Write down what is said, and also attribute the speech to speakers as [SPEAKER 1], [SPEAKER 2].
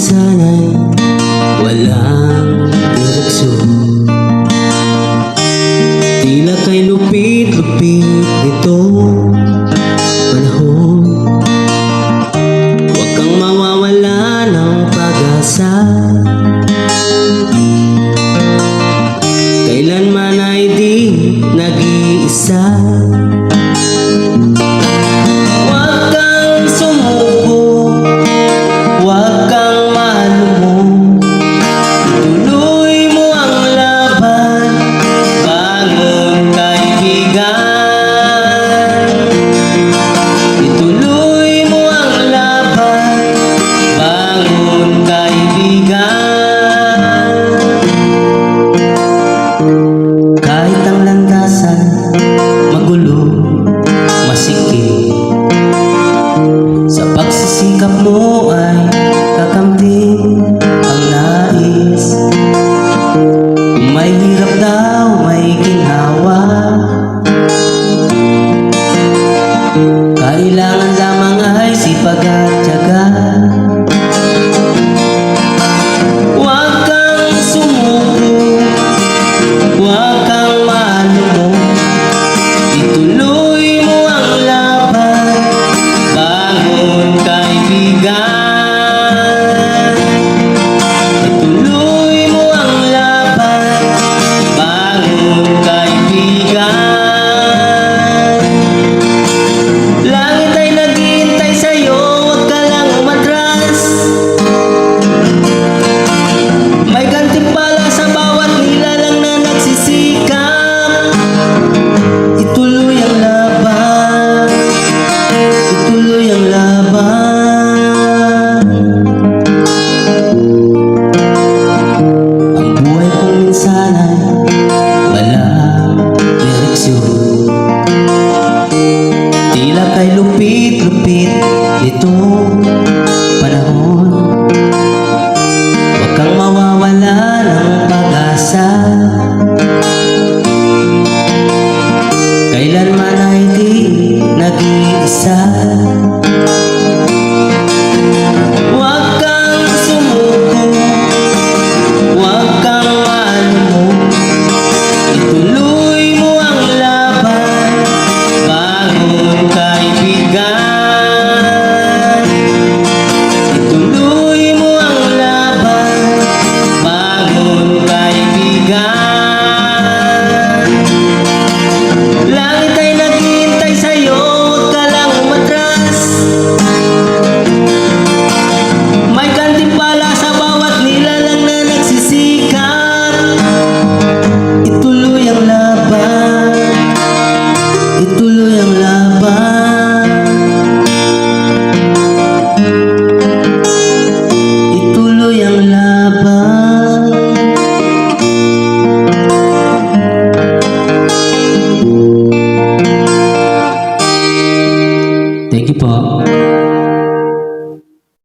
[SPEAKER 1] minsan ay walang direksyon. Tila kay lupit-lupit nitong panahon. Huwag kang mawawala ng pag-asa, kailanman ay di nag-iisa. Huwag kang sumuko, huwag kang malumong, ituloy mo ang laban, bangon kaibigan. Ituloy mo ang laban, bangon kaibigan. Kahit ang landasan magulo, masikip, sa pagsisikap mo ay kakamtin ang nais. Kung may hirap daw, may ginhawa, kailangan lamang ay sipag at tiyaga. Huwag kang sumuko, huwag kang malumong, ituloy mo ang laban, bangon kaibigan. Ituloy mo ang laban, bangon kaibigan. Langit ay naghihintay sa'yo, huwag ka lang umatras. May gantimpala sa bawat nilalang na nagsisikap. Ituloy ang laban, ituloy ang laban. Ang buhay kong minsan ay walang direksyon. Tila kay lupit-lupit itong